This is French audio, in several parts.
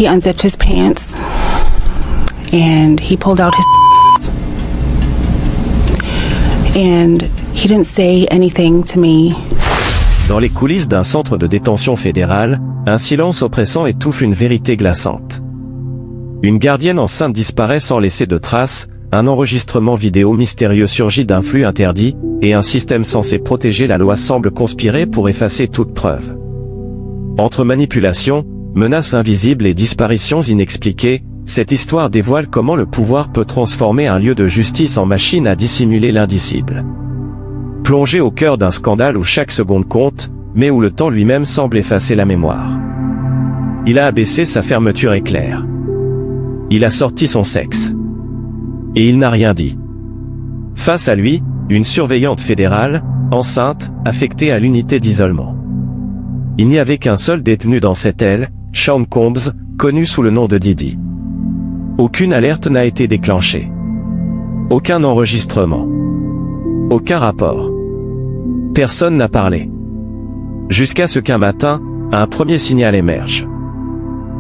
he unzipped his pants and he pulled out his and he didn't say anything to me. Dans les coulisses d'un centre de détention fédéral, un silence oppressant étouffe une vérité glaçante. Une gardienne enceinte disparaît sans laisser de traces, un enregistrement vidéo mystérieux surgit d'un flux interdit, et un système censé protéger la loi semble conspirer pour effacer toute preuve. Entre manipulation, menaces invisibles et disparitions inexpliquées, cette histoire dévoile comment le pouvoir peut transformer un lieu de justice en machine à dissimuler l'indicible. Plongé au cœur d'un scandale où chaque seconde compte, mais où le temps lui-même semble effacer la mémoire. Il a abaissé sa fermeture éclair. Il a sorti son sexe. Et il n'a rien dit. Face à lui, une surveillante fédérale, enceinte, affectée à l'unité d'isolement. Il n'y avait qu'un seul détenu dans cette aile, Sean Combs, connu sous le nom de Didi. Aucune alerte n'a été déclenchée. Aucun enregistrement. Aucun rapport. Personne n'a parlé. Jusqu'à ce qu'un matin, un premier signal émerge.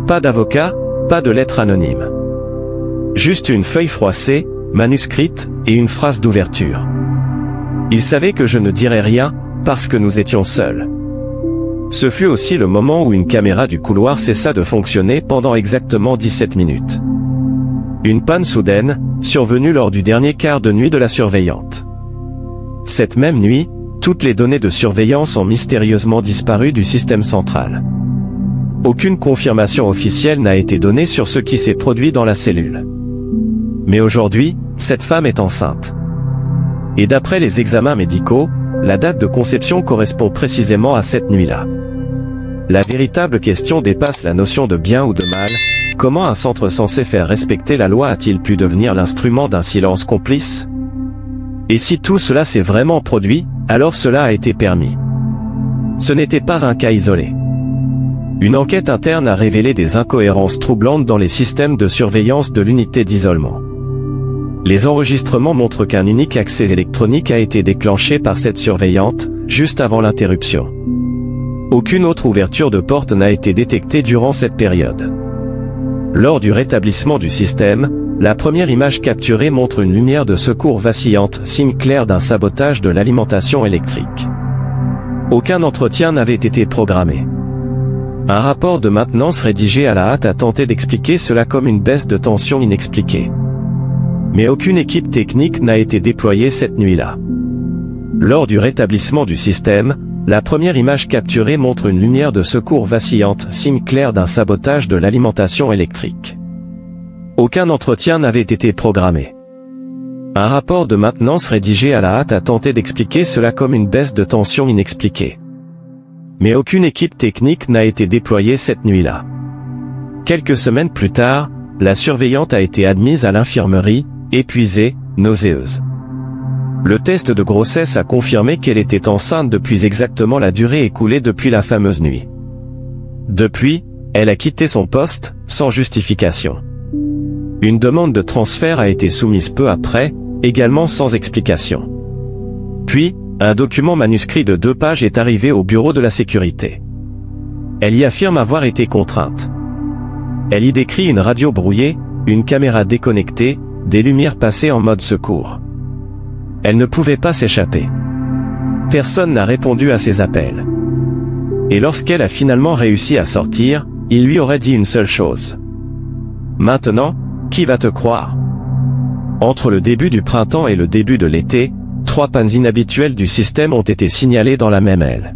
Pas d'avocat, pas de lettre anonyme. Juste une feuille froissée, manuscrite, et une phrase d'ouverture. Il savait que je ne dirais rien, parce que nous étions seuls. Ce fut aussi le moment où une caméra du couloir cessa de fonctionner pendant exactement 17 minutes. Une panne soudaine, survenue lors du dernier quart de nuit de la surveillante. Cette même nuit, toutes les données de surveillance ont mystérieusement disparu du système central. Aucune confirmation officielle n'a été donnée sur ce qui s'est produit dans la cellule. Mais aujourd'hui, cette femme est enceinte. Et d'après les examens médicaux, la date de conception correspond précisément à cette nuit-là. La véritable question dépasse la notion de bien ou de mal. Comment un centre censé faire respecter la loi a-t-il pu devenir l'instrument d'un silence complice? Et si tout cela s'est vraiment produit, alors cela a été permis. Ce n'était pas un cas isolé. Une enquête interne a révélé des incohérences troublantes dans les systèmes de surveillance de l'unité d'isolement. Les enregistrements montrent qu'un unique accès électronique a été déclenché par cette surveillante, juste avant l'interruption. Aucune autre ouverture de porte n'a été détectée durant cette période. Lors du rétablissement du système, la première image capturée montre une lumière de secours vacillante, signe clair d'un sabotage de l'alimentation électrique. Aucun entretien n'avait été programmé. Un rapport de maintenance rédigé à la hâte a tenté d'expliquer cela comme une baisse de tension inexpliquée. Mais aucune équipe technique n'a été déployée cette nuit-là. Lors du rétablissement du système, la première image capturée montre une lumière de secours vacillante, signe clair d'un sabotage de l'alimentation électrique. Aucun entretien n'avait été programmé. Un rapport de maintenance rédigé à la hâte a tenté d'expliquer cela comme une baisse de tension inexpliquée. Mais aucune équipe technique n'a été déployée cette nuit-là. Quelques semaines plus tard, la surveillante a été admise à l'infirmerie, épuisée, nauséeuse. Le test de grossesse a confirmé qu'elle était enceinte depuis exactement la durée écoulée depuis la fameuse nuit. Depuis, elle a quitté son poste, sans justification. Une demande de transfert a été soumise peu après, également sans explication. Puis, un document manuscrit de 2 pages est arrivé au bureau de la sécurité. Elle y affirme avoir été contrainte. Elle y décrit une radio brouillée, une caméra déconnectée, des lumières passées en mode secours. Elle ne pouvait pas s'échapper. Personne n'a répondu à ses appels. Et lorsqu'elle a finalement réussi à sortir, il lui aurait dit une seule chose. Maintenant, qui va te croire? Entre le début du printemps et le début de l'été, 3 pannes inhabituelles du système ont été signalées dans la même aile.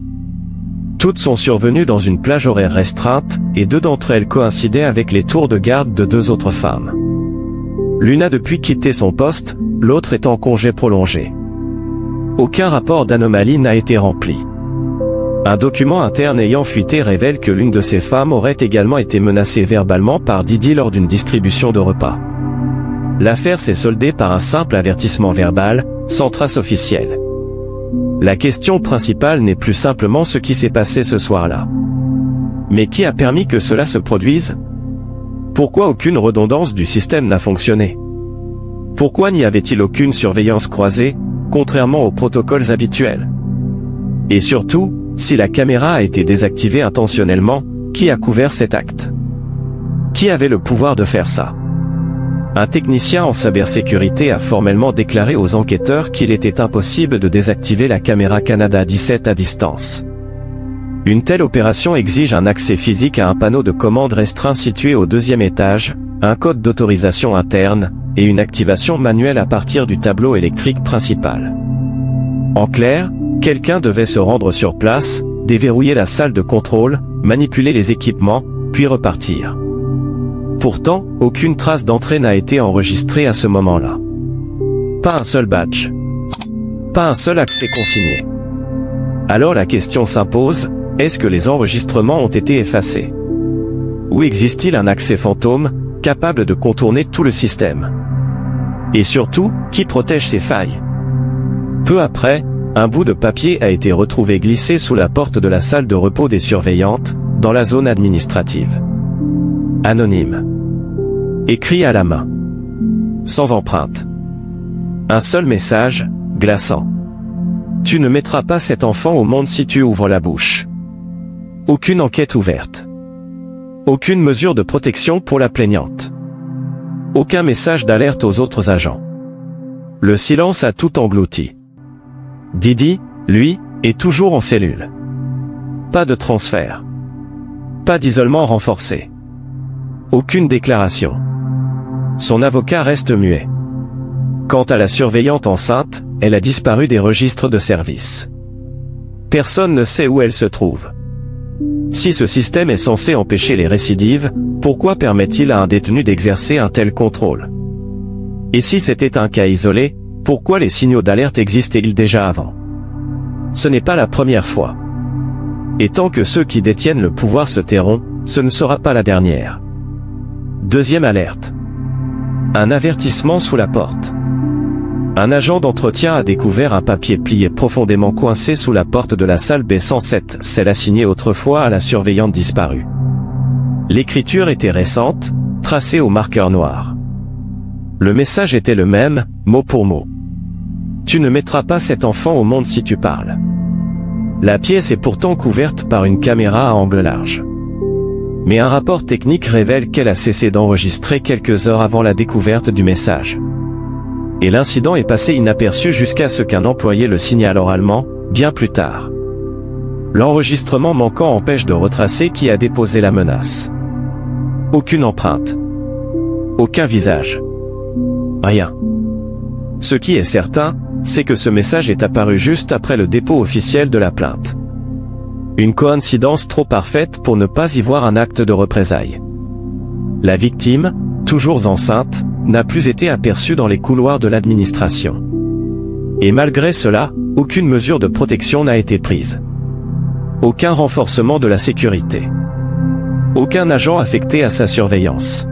Toutes sont survenues dans une plage horaire restreinte, et 2 d'entre elles coïncidaient avec les tours de garde de 2 autres femmes. L'une a depuis quitté son poste, l'autre est en congé prolongé. Aucun rapport d'anomalie n'a été rempli. Un document interne ayant fuité révèle que l'une de ces femmes aurait également été menacée verbalement par Didi lors d'une distribution de repas. L'affaire s'est soldée par un simple avertissement verbal, sans trace officielle. La question principale n'est plus simplement ce qui s'est passé ce soir-là. Mais qui a permis que cela se produise? Pourquoi aucune redondance du système n'a fonctionné? Pourquoi n'y avait-il aucune surveillance croisée, contrairement aux protocoles habituels? Et surtout, si la caméra a été désactivée intentionnellement, qui a couvert cet acte? Qui Qui avait le pouvoir de faire ça? Un technicien en cybersécurité a formellement déclaré aux enquêteurs qu'il était impossible de désactiver la caméra Canada 17 à distance. Une telle opération exige un accès physique à un panneau de commande restreint situé au 2e étage, un code d'autorisation interne, et une activation manuelle à partir du tableau électrique principal. En clair, quelqu'un devait se rendre sur place, déverrouiller la salle de contrôle, manipuler les équipements, puis repartir. Pourtant, aucune trace d'entrée n'a été enregistrée à ce moment-là. Pas un seul badge. Pas un seul accès consigné. Alors la question s'impose, est-ce que les enregistrements ont été effacés? Ou existe-t-il un accès fantôme, capable de contourner tout le système? Et surtout, qui protège ces failles? Peu après, un bout de papier a été retrouvé glissé sous la porte de la salle de repos des surveillantes, dans la zone administrative. Anonyme. Écrit à la main. Sans empreinte. Un seul message, glaçant. Tu ne mettras pas cet enfant au monde si tu ouvres la bouche. Aucune enquête ouverte. Aucune mesure de protection pour la plaignante. Aucun message d'alerte aux autres agents. Le silence a tout englouti. Didi, lui, est toujours en cellule. Pas de transfert. Pas d'isolement renforcé. Aucune déclaration. Son avocat reste muet. Quant à la surveillante enceinte, elle a disparu des registres de service. Personne ne sait où elle se trouve. Si ce système est censé empêcher les récidives, pourquoi permet-il à un détenu d'exercer un tel contrôle? Et si c'était un cas isolé, pourquoi les signaux d'alerte existaient-ils déjà avant? Ce n'est pas la première fois. Et tant que ceux qui détiennent le pouvoir se tairont, ce ne sera pas la dernière. Deuxième alerte. Un avertissement sous la porte. Un agent d'entretien a découvert un papier plié profondément coincé sous la porte de la salle B107, celle assignée autrefois à la surveillante disparue. L'écriture était récente, tracée au marqueur noir. Le message était le même, mot pour mot. Tu ne mettras pas cet enfant au monde si tu parles. La pièce est pourtant couverte par une caméra à angle large. Mais un rapport technique révèle qu'elle a cessé d'enregistrer quelques heures avant la découverte du message. Et l'incident est passé inaperçu jusqu'à ce qu'un employé le signale oralement, bien plus tard. L'enregistrement manquant empêche de retracer qui a déposé la menace. Aucune empreinte. Aucun visage. Rien. Ce qui est certain, c'est que ce message est apparu juste après le dépôt officiel de la plainte. Une coïncidence trop parfaite pour ne pas y voir un acte de représailles. La victime, toujours enceinte, n'a plus été aperçue dans les couloirs de l'administration. Et malgré cela, aucune mesure de protection n'a été prise. Aucun renforcement de la sécurité. Aucun agent affecté à sa surveillance.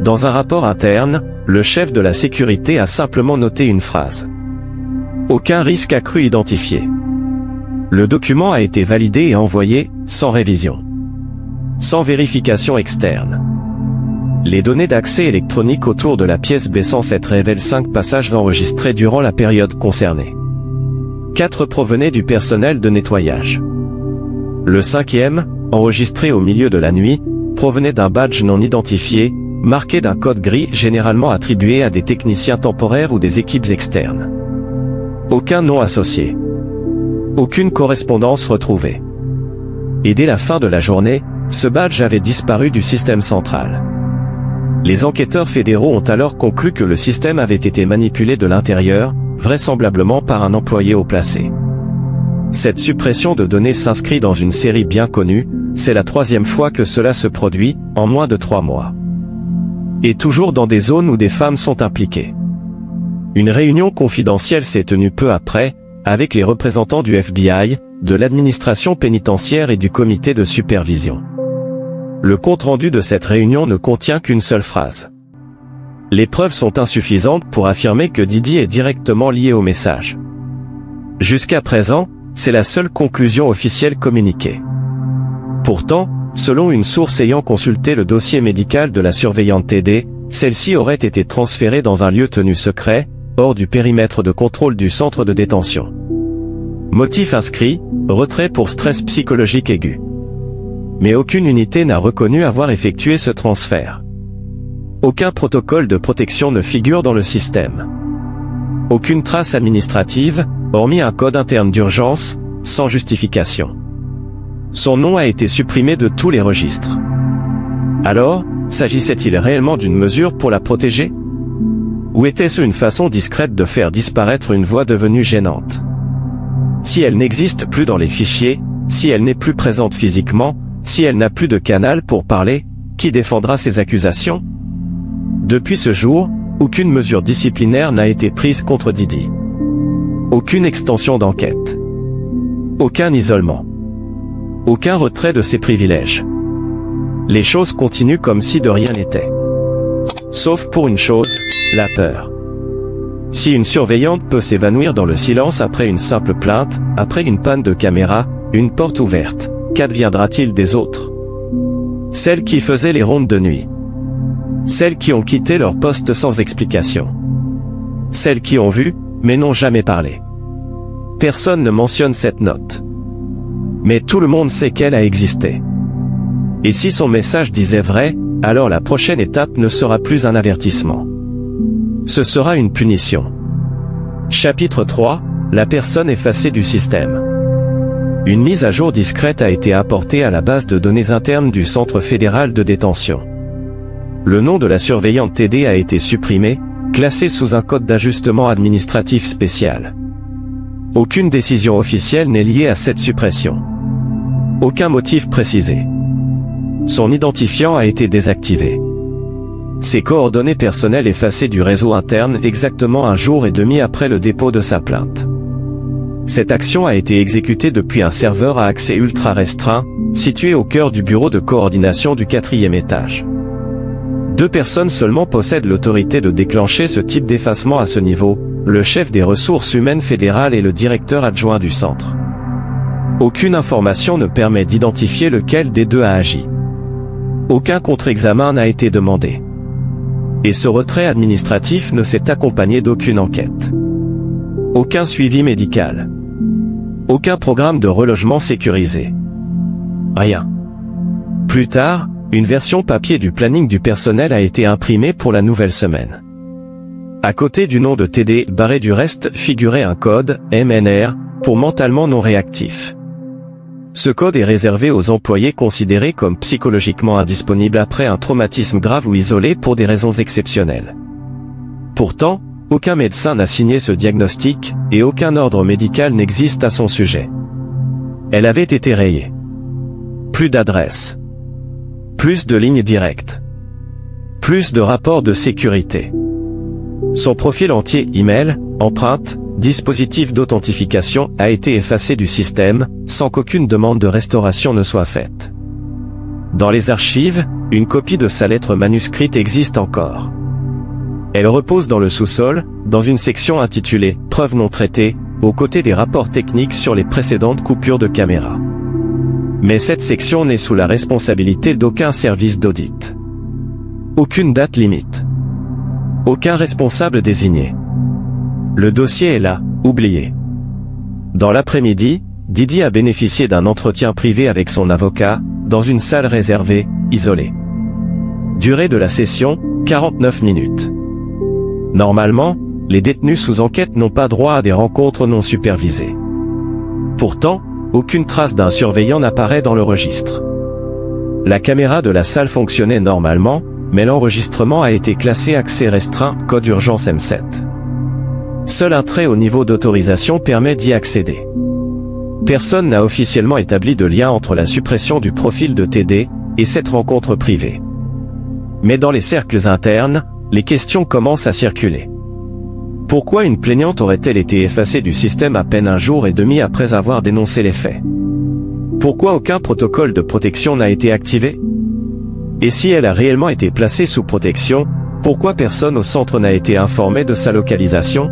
Dans un rapport interne, le chef de la sécurité a simplement noté une phrase. Aucun risque accru identifié. Le document a été validé et envoyé, sans révision. Sans vérification externe. Les données d'accès électronique autour de la pièce B107 révèlent 5 passages enregistrés durant la période concernée. 4 provenaient du personnel de nettoyage. Le 5e, enregistré au milieu de la nuit, provenait d'un badge non identifié, marqué d'un code gris généralement attribué à des techniciens temporaires ou des équipes externes. Aucun nom associé. Aucune correspondance retrouvée. Et dès la fin de la journée, ce badge avait disparu du système central. Les enquêteurs fédéraux ont alors conclu que le système avait été manipulé de l'intérieur, vraisemblablement par un employé haut placé. Cette suppression de données s'inscrit dans une série bien connue, c'est la 3e fois que cela se produit, en moins de 3 mois. Et toujours dans des zones où des femmes sont impliquées. Une réunion confidentielle s'est tenue peu après, avec les représentants du FBI, de l'administration pénitentiaire et du comité de supervision. Le compte-rendu de cette réunion ne contient qu'une seule phrase. Les preuves sont insuffisantes pour affirmer que Didi est directement lié au message. Jusqu'à présent, c'est la seule conclusion officielle communiquée. Pourtant, selon une source ayant consulté le dossier médical de la surveillante TD, celle-ci aurait été transférée dans un lieu tenu secret, hors du périmètre de contrôle du centre de détention. Motif inscrit, retrait pour stress psychologique aigu. mais aucune unité n'a reconnu avoir effectué ce transfert. Aucun protocole de protection ne figure dans le système. Aucune trace administrative, hormis un code interne d'urgence, sans justification. Son nom a été supprimé de tous les registres. Alors, s'agissait-il réellement d'une mesure pour la protéger? Ou était-ce une façon discrète de faire disparaître une voix devenue gênante? Si elle n'existe plus dans les fichiers, si elle n'est plus présente physiquement, si elle n'a plus de canal pour parler, qui défendra ces accusations? Depuis ce jour, aucune mesure disciplinaire n'a été prise contre Didi. Aucune extension d'enquête. Aucun isolement. Aucun retrait de ses privilèges. Les choses continuent comme si de rien n'était. Sauf pour une chose, la peur. Si une surveillante peut s'évanouir dans le silence après une simple plainte, après une panne de caméra, une porte ouverte, qu'adviendra-t-il des autres? Celles qui faisaient les rondes de nuit. Celles qui ont quitté leur poste sans explication. Celles qui ont vu, mais n'ont jamais parlé. Personne ne mentionne cette note. Mais tout le monde sait qu'elle a existé. Et si son message disait vrai, alors la prochaine étape ne sera plus un avertissement. Ce sera une punition. Chapitre 3, la personne effacée du système. Une mise à jour discrète a été apportée à la base de données interne du Centre fédéral de détention. Le nom de la surveillante TD a été supprimé, classé sous un code d'ajustement administratif spécial. Aucune décision officielle n'est liée à cette suppression. Aucun motif précisé. Son identifiant a été désactivé. Ses coordonnées personnelles effacées du réseau interne exactement un jour et demi après le dépôt de sa plainte. Cette action a été exécutée depuis un serveur à accès ultra restreint, situé au cœur du bureau de coordination du 4e étage. 2 personnes seulement possèdent l'autorité de déclencher ce type d'effacement à ce niveau, le chef des ressources humaines fédérales et le directeur adjoint du centre. Aucune information ne permet d'identifier lequel des deux a agi. Aucun contre-examen n'a été demandé. Et ce retrait administratif ne s'est accompagné d'aucune enquête. Aucun suivi médical. Aucun programme de relogement sécurisé. Rien. Plus tard, une version papier du planning du personnel a été imprimée pour la nouvelle semaine. À côté du nom de TD barré du reste figurait un code, MNR, pour mentalement non réactif. Ce code est réservé aux employés considérés comme psychologiquement indisponibles après un traumatisme grave ou isolé pour des raisons exceptionnelles. Pourtant, aucun médecin n'a signé ce diagnostic, et aucun ordre médical n'existe à son sujet. Elle avait été rayée. Plus d'adresses. Plus de lignes directes. Plus de rapports de sécurité. Son profil entier email, empreinte, dispositif d'authentification a été effacé du système, sans qu'aucune demande de restauration ne soit faite. Dans les archives, une copie de sa lettre manuscrite existe encore. Elle repose dans le sous-sol, dans une section intitulée « Preuves non traitées », aux côtés des rapports techniques sur les précédentes coupures de caméra. Mais cette section n'est sous la responsabilité d'aucun service d'audit. Aucune date limite. Aucun responsable désigné. Le dossier est là, oublié. Dans l'après-midi, Didi a bénéficié d'un entretien privé avec son avocat, dans une salle réservée, isolée. Durée de la session, 49 minutes. Normalement, les détenus sous enquête n'ont pas droit à des rencontres non supervisées. Pourtant, aucune trace d'un surveillant n'apparaît dans le registre. La caméra de la salle fonctionnait normalement, mais l'enregistrement a été classé accès restreint, code urgence M7. Seul un très haut niveau d'autorisation permet d'y accéder. Personne n'a officiellement établi de lien entre la suppression du profil de TD et cette rencontre privée. Mais dans les cercles internes, les questions commencent à circuler. Pourquoi une plaignante aurait-elle été effacée du système à peine un jour et demi après avoir dénoncé les faits? Pourquoi aucun protocole de protection n'a été activé? Et si elle a réellement été placée sous protection, pourquoi personne au centre n'a été informé de sa localisation?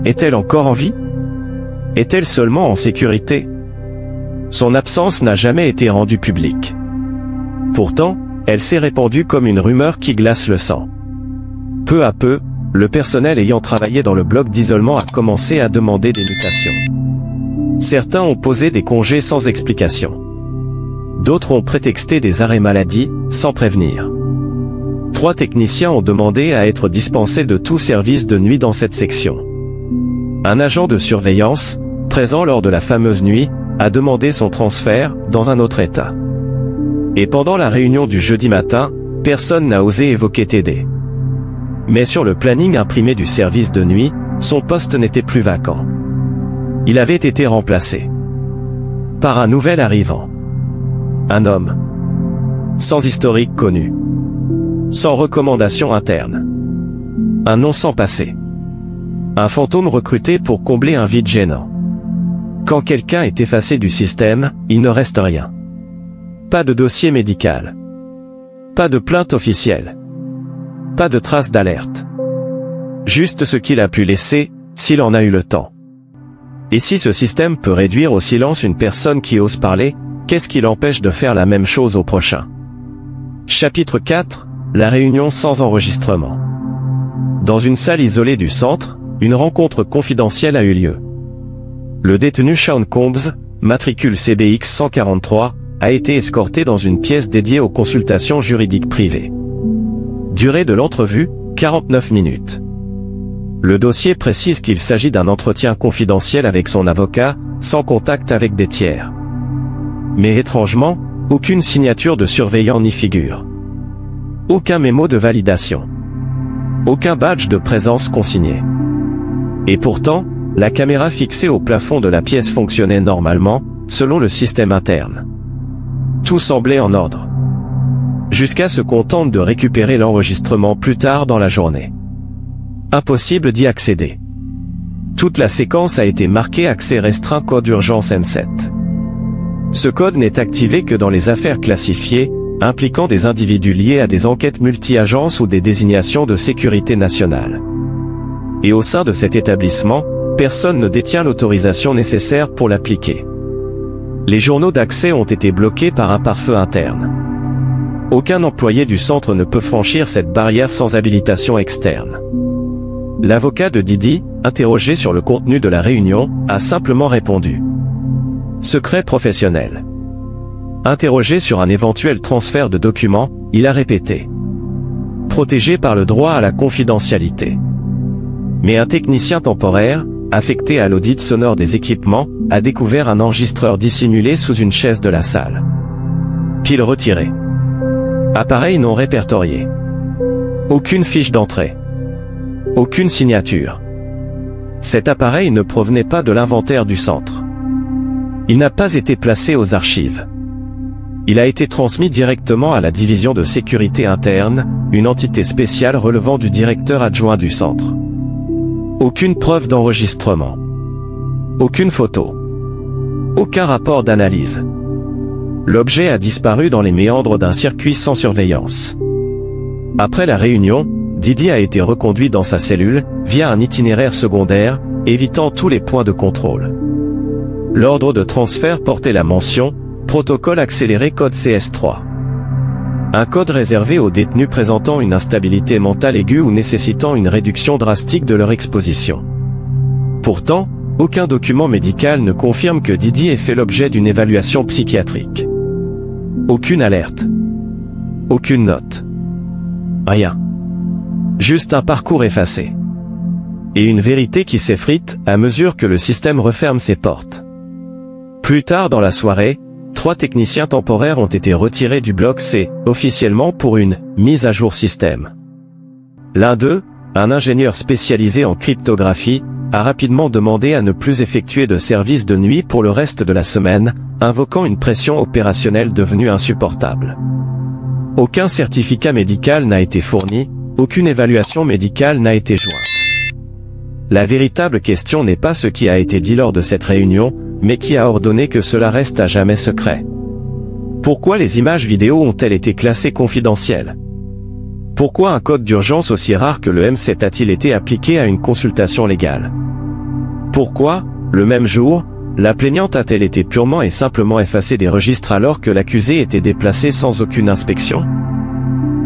Est-elle encore en vie? Est-elle seulement en sécurité? Son absence n'a jamais été rendue publique. Pourtant, elle s'est répandue comme une rumeur qui glace le sang. Peu à peu, le personnel ayant travaillé dans le bloc d'isolement a commencé à demander des mutations. Certains ont posé des congés sans explication. D'autres ont prétexté des arrêts maladie, sans prévenir. 3 techniciens ont demandé à être dispensés de tout service de nuit dans cette section. Un agent de surveillance, présent lors de la fameuse nuit, a demandé son transfert dans un autre état. Et pendant la réunion du jeudi matin, personne n'a osé évoquer TD. Mais sur le planning imprimé du service de nuit, son poste n'était plus vacant. Il avait été remplacé par un nouvel arrivant. Un homme. Sans historique connu. Sans recommandation interne. Un nom sans passé. Un fantôme recruté pour combler un vide gênant. Quand quelqu'un est effacé du système, il ne reste rien. Pas de dossier médical. Pas de plainte officielle. Pas de trace d'alerte. Juste ce qu'il a pu laisser, s'il en a eu le temps. Et si ce système peut réduire au silence une personne qui ose parler, qu'est-ce qui l'empêche de faire la même chose au prochain? Chapitre 4, la réunion sans enregistrement. Dans une salle isolée du centre, une rencontre confidentielle a eu lieu. Le détenu Sean Combs, matricule CBX 143, a été escorté dans une pièce dédiée aux consultations juridiques privées. Durée de l'entrevue, 49 minutes. Le dossier précise qu'il s'agit d'un entretien confidentiel avec son avocat, sans contact avec des tiers. Mais étrangement, aucune signature de surveillant n'y figure. Aucun mémo de validation. Aucun badge de présence consigné. Et pourtant, la caméra fixée au plafond de la pièce fonctionnait normalement, selon le système interne. Tout semblait en ordre. Jusqu'à ce qu'on tente de récupérer l'enregistrement plus tard dans la journée. Impossible d'y accéder. Toute la séquence a été marquée accès restreint code urgence M7. Ce code n'est activé que dans les affaires classifiées, impliquant des individus liés à des enquêtes multi-agences ou des désignations de sécurité nationale. Et au sein de cet établissement, personne ne détient l'autorisation nécessaire pour l'appliquer. Les journaux d'accès ont été bloqués par un pare-feu interne. Aucun employé du centre ne peut franchir cette barrière sans habilitation externe. L'avocat de Didi, interrogé sur le contenu de la réunion, a simplement répondu. Secret professionnel. Interrogé sur un éventuel transfert de documents, il a répété. Protégé par le droit à la confidentialité. Mais un technicien temporaire, affecté à l'audit sonore des équipements, a découvert un enregistreur dissimulé sous une chaise de la salle. Pile retirée. Appareil non répertorié. Aucune fiche d'entrée. Aucune signature. Cet appareil ne provenait pas de l'inventaire du centre. Il n'a pas été placé aux archives. Il a été transmis directement à la division de sécurité interne, une entité spéciale relevant du directeur adjoint du centre. Aucune preuve d'enregistrement. Aucune photo. Aucun rapport d'analyse. L'objet a disparu dans les méandres d'un circuit sans surveillance. Après la réunion, Didi a été reconduit dans sa cellule, via un itinéraire secondaire, évitant tous les points de contrôle. L'ordre de transfert portait la mention « Protocole accéléré code CS3 ». Un code réservé aux détenus présentant une instabilité mentale aiguë ou nécessitant une réduction drastique de leur exposition. Pourtant, aucun document médical ne confirme que Didi ait fait l'objet d'une évaluation psychiatrique. Aucune alerte. Aucune note. Rien. Juste un parcours effacé. Et une vérité qui s'effrite à mesure que le système referme ses portes. Plus tard dans la soirée, 3 techniciens temporaires ont été retirés du bloc C, officiellement pour une « mise à jour système ». L'un d'eux, un ingénieur spécialisé en cryptographie, a rapidement demandé à ne plus effectuer de service de nuit pour le reste de la semaine, invoquant une pression opérationnelle devenue insupportable. Aucun certificat médical n'a été fourni, aucune évaluation médicale n'a été jointe. La véritable question n'est pas ce qui a été dit lors de cette réunion, mais qui a ordonné que cela reste à jamais secret. Pourquoi les images vidéo ont-elles été classées confidentielles? Pourquoi un code d'urgence aussi rare que le M7 a-t-il été appliqué à une consultation légale? Pourquoi, le même jour, la plaignante a-t-elle été purement et simplement effacée des registres alors que l'accusé était déplacé sans aucune inspection?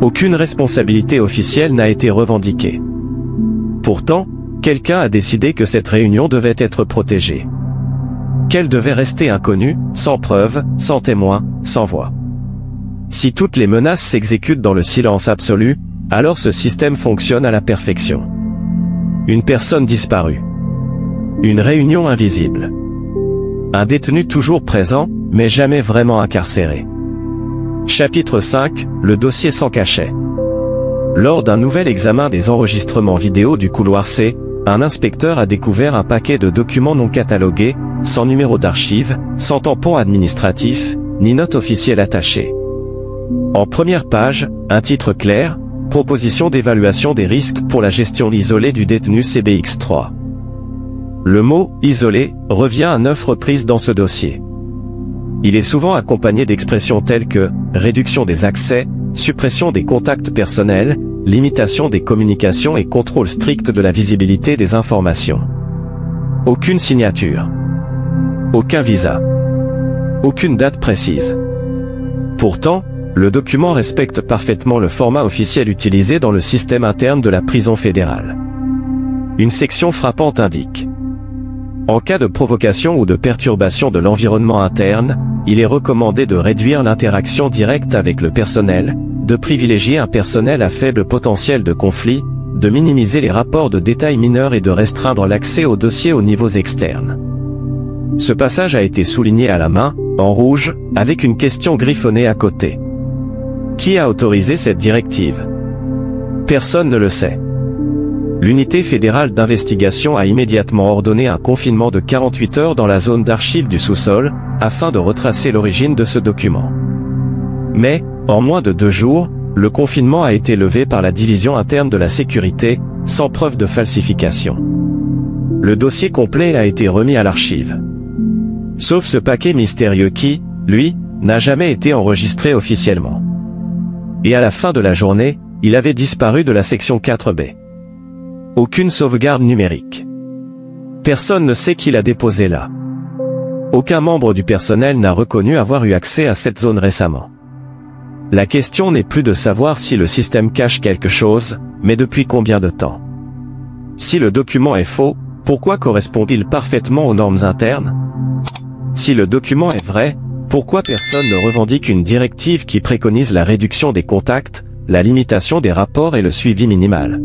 Aucune responsabilité officielle n'a été revendiquée. Pourtant, quelqu'un a décidé que cette réunion devait être protégée. qu'elle devait rester inconnue, sans preuve, sans témoin, sans voix. Si toutes les menaces s'exécutent dans le silence absolu, alors ce système fonctionne à la perfection. Une personne disparue. Une réunion invisible. Un détenu toujours présent, mais jamais vraiment incarcéré. Chapitre 5, le dossier sans cachet. Lors d'un nouvel examen des enregistrements vidéo du couloir C, un inspecteur a découvert un paquet de documents non catalogués, sans numéro d'archive, sans tampon administratif, ni note officielle attachée. En première page, un titre clair, proposition d'évaluation des risques pour la gestion isolée du détenu CBX3. Le mot « isolé » revient à 9 reprises dans ce dossier. Il est souvent accompagné d'expressions telles que « réduction des accès », « suppression des contacts personnels », « limitation des communications » et « contrôle strict de la visibilité des informations ». Aucune signature. Aucun visa. Aucune date précise. Pourtant, le document respecte parfaitement le format officiel utilisé dans le système interne de la prison fédérale. Une section frappante indique: en cas de provocation ou de perturbation de l'environnement interne, il est recommandé de réduire l'interaction directe avec le personnel, de privilégier un personnel à faible potentiel de conflit, de minimiser les rapports de détails mineurs et de restreindre l'accès aux dossiers aux niveaux externes. Ce passage a été souligné à la main, en rouge, avec une question griffonnée à côté. Qui a autorisé cette directive? Personne ne le sait. L'unité fédérale d'investigation a immédiatement ordonné un confinement de 48 heures dans la zone d'archives du sous-sol, afin de retracer l'origine de ce document. Mais, en moins de 2 jours, le confinement a été levé par la division interne de la sécurité, sans preuve de falsification. Le dossier complet a été remis à l'archive. Sauf ce paquet mystérieux qui, lui, n'a jamais été enregistré officiellement. Et à la fin de la journée, il avait disparu de la section 4B. Aucune sauvegarde numérique. Personne ne sait qui l'a déposé là. Aucun membre du personnel n'a reconnu avoir eu accès à cette zone récemment. La question n'est plus de savoir si le système cache quelque chose, mais depuis combien de temps. Si le document est faux, pourquoi correspond-il parfaitement aux normes internes? Si le document est vrai, pourquoi personne ne revendique une directive qui préconise la réduction des contacts, la limitation des rapports et le suivi minimal?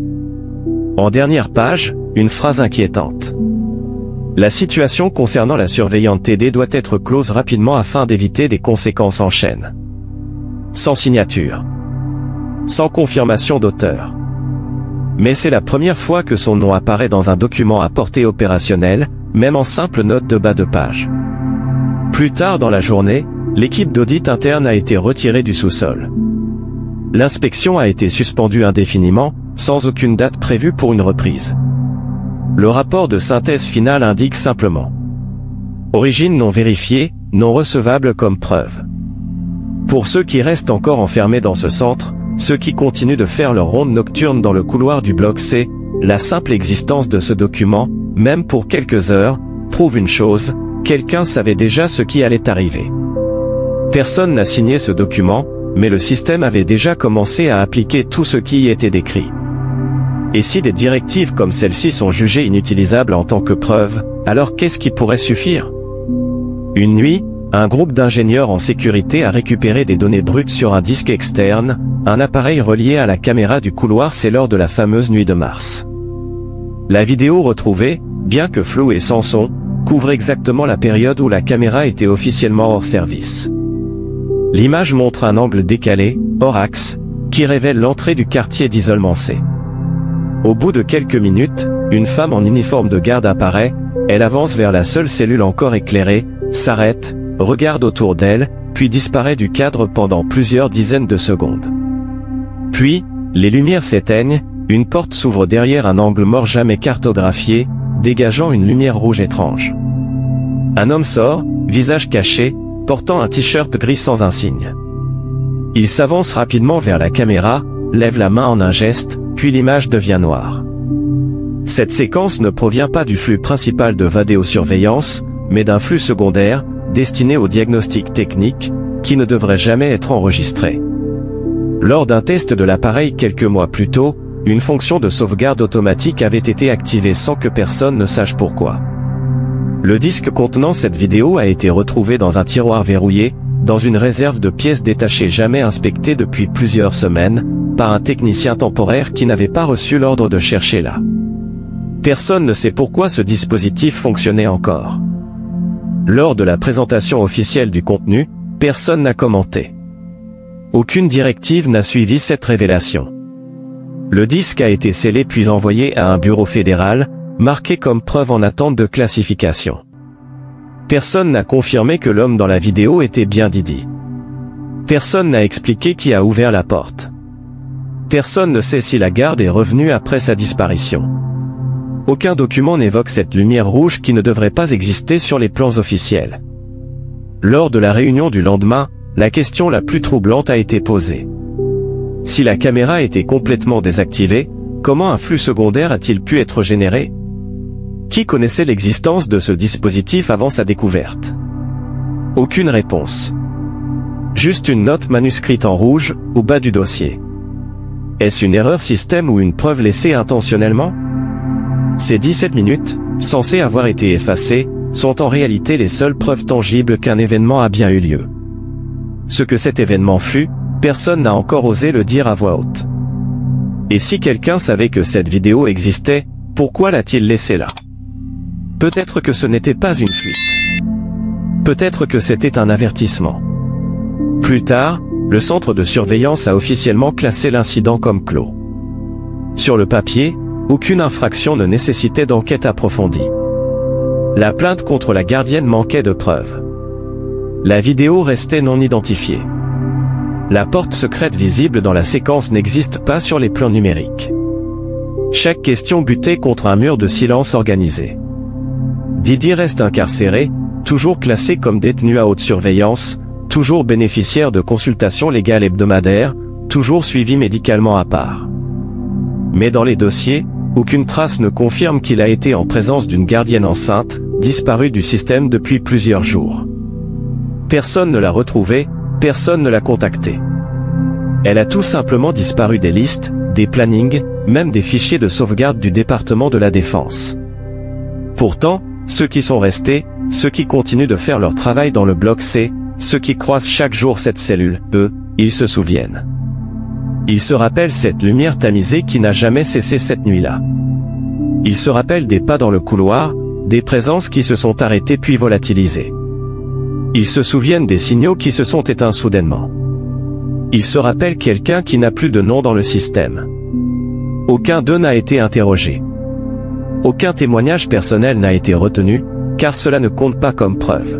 En dernière page, une phrase inquiétante. La situation concernant la surveillante TD doit être close rapidement afin d'éviter des conséquences en chaîne. Sans signature. Sans confirmation d'auteur. Mais c'est la première fois que son nom apparaît dans un document à portée opérationnelle, même en simple note de bas de page. Plus tard dans la journée, l'équipe d'audit interne a été retirée du sous-sol. L'inspection a été suspendue indéfiniment, sans aucune date prévue pour une reprise. Le rapport de synthèse finale indique simplement: origine non vérifiée, non recevable comme preuve. Pour ceux qui restent encore enfermés dans ce centre, ceux qui continuent de faire leur ronde nocturne dans le couloir du bloc C, la simple existence de ce document, même pour quelques heures, prouve une chose: quelqu'un savait déjà ce qui allait arriver. Personne n'a signé ce document, mais le système avait déjà commencé à appliquer tout ce qui y était décrit. Et si des directives comme celle-ci sont jugées inutilisables en tant que preuve, alors qu'est-ce qui pourrait suffire? Une nuit, un groupe d'ingénieurs en sécurité a récupéré des données brutes sur un disque externe, un appareil relié à la caméra du couloir C lors de la fameuse nuit de mars. La vidéo retrouvée, bien que floue et sans son, couvre exactement la période où la caméra était officiellement hors service. L'image montre un angle décalé, hors axe, qui révèle l'entrée du quartier d'isolement C. Au bout de quelques minutes, une femme en uniforme de garde apparaît, elle avance vers la seule cellule encore éclairée, s'arrête, regarde autour d'elle, puis disparaît du cadre pendant plusieurs dizaines de secondes. Puis, les lumières s'éteignent, une porte s'ouvre derrière un angle mort jamais cartographié, dégageant une lumière rouge étrange. Un homme sort, visage caché, portant un t-shirt gris sans insigne. Il s'avance rapidement vers la caméra, lève la main en un geste, puis l'image devient noire. Cette séquence ne provient pas du flux principal de vidéosurveillance, mais d'un flux secondaire, destiné au diagnostic technique, qui ne devrait jamais être enregistré. Lors d'un test de l'appareil quelques mois plus tôt, une fonction de sauvegarde automatique avait été activée sans que personne ne sache pourquoi. Le disque contenant cette vidéo a été retrouvé dans un tiroir verrouillé, dans une réserve de pièces détachées jamais inspectée depuis plusieurs semaines, par un technicien temporaire qui n'avait pas reçu l'ordre de chercher là. Personne ne sait pourquoi ce dispositif fonctionnait encore. Lors de la présentation officielle du contenu, personne n'a commenté. Aucune directive n'a suivi cette révélation. Le disque a été scellé puis envoyé à un bureau fédéral, marqué comme preuve en attente de classification. Personne n'a confirmé que l'homme dans la vidéo était bien Didi. Personne n'a expliqué qui a ouvert la porte. Personne ne sait si la garde est revenue après sa disparition. Aucun document n'évoque cette lumière rouge qui ne devrait pas exister sur les plans officiels. Lors de la réunion du lendemain, la question la plus troublante a été posée. Si la caméra était complètement désactivée, comment un flux secondaire a-t-il pu être généré? Qui connaissait l'existence de ce dispositif avant sa découverte? Aucune réponse. Juste une note manuscrite en rouge, au bas du dossier. Est-ce une erreur système ou une preuve laissée intentionnellement? Ces 17 minutes, censées avoir été effacées, sont en réalité les seules preuves tangibles qu'un événement a bien eu lieu. Ce que cet événement fut, personne n'a encore osé le dire à voix haute. Et si quelqu'un savait que cette vidéo existait, pourquoi l'a-t-il laissée là? Peut-être que ce n'était pas une fuite. Peut-être que c'était un avertissement. Plus tard, le centre de surveillance a officiellement classé l'incident comme clos. Sur le papier, aucune infraction ne nécessitait d'enquête approfondie. La plainte contre la gardienne manquait de preuves. La vidéo restait non identifiée. La porte secrète visible dans la séquence n'existe pas sur les plans numériques. Chaque question butait contre un mur de silence organisé. Didi reste incarcéré, toujours classé comme détenu à haute surveillance, toujours bénéficiaire de consultations légales hebdomadaires, toujours suivi médicalement à part. Mais dans les dossiers, aucune trace ne confirme qu'il a été en présence d'une gardienne enceinte, disparue du système depuis plusieurs jours. Personne ne l'a retrouvée, personne ne l'a contactée. Elle a tout simplement disparu des listes, des plannings, même des fichiers de sauvegarde du département de la Défense. Pourtant, ceux qui sont restés, ceux qui continuent de faire leur travail dans le bloc C, ceux qui croisent chaque jour cette cellule, eux, ils se souviennent. Ils se rappellent cette lumière tamisée qui n'a jamais cessé cette nuit-là. Ils se rappellent des pas dans le couloir, des présences qui se sont arrêtées puis volatilisées. Ils se souviennent des signaux qui se sont éteints soudainement. Ils se rappellent quelqu'un qui n'a plus de nom dans le système. Aucun d'eux n'a été interrogé. Aucun témoignage personnel n'a été retenu, car cela ne compte pas comme preuve.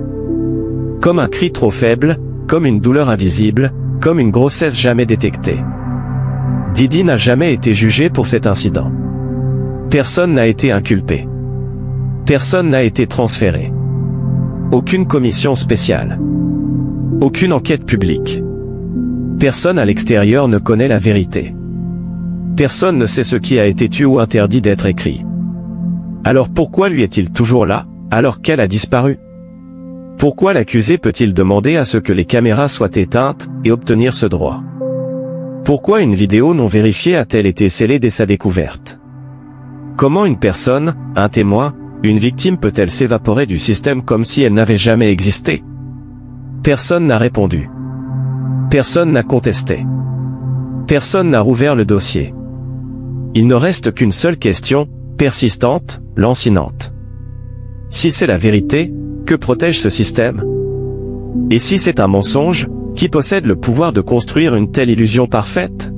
Comme un cri trop faible, comme une douleur invisible, comme une grossesse jamais détectée. Didi n'a jamais été jugé pour cet incident. Personne n'a été inculpé. Personne n'a été transféré. Aucune commission spéciale. Aucune enquête publique. Personne à l'extérieur ne connaît la vérité. Personne ne sait ce qui a été tué ou interdit d'être écrit. Alors pourquoi lui est-il toujours là, alors qu'elle a disparu? Pourquoi l'accusé peut-il demander à ce que les caméras soient éteintes, et obtenir ce droit? Pourquoi une vidéo non vérifiée a-t-elle été scellée dès sa découverte? Comment une personne, un témoin, une victime peut-elle s'évaporer du système comme si elle n'avait jamais existé? Personne n'a répondu. Personne n'a contesté. Personne n'a rouvert le dossier. Il ne reste qu'une seule question, persistante, lancinante. Si c'est la vérité, que protège ce système? Et si c'est un mensonge, qui possède le pouvoir de construire une telle illusion parfaite?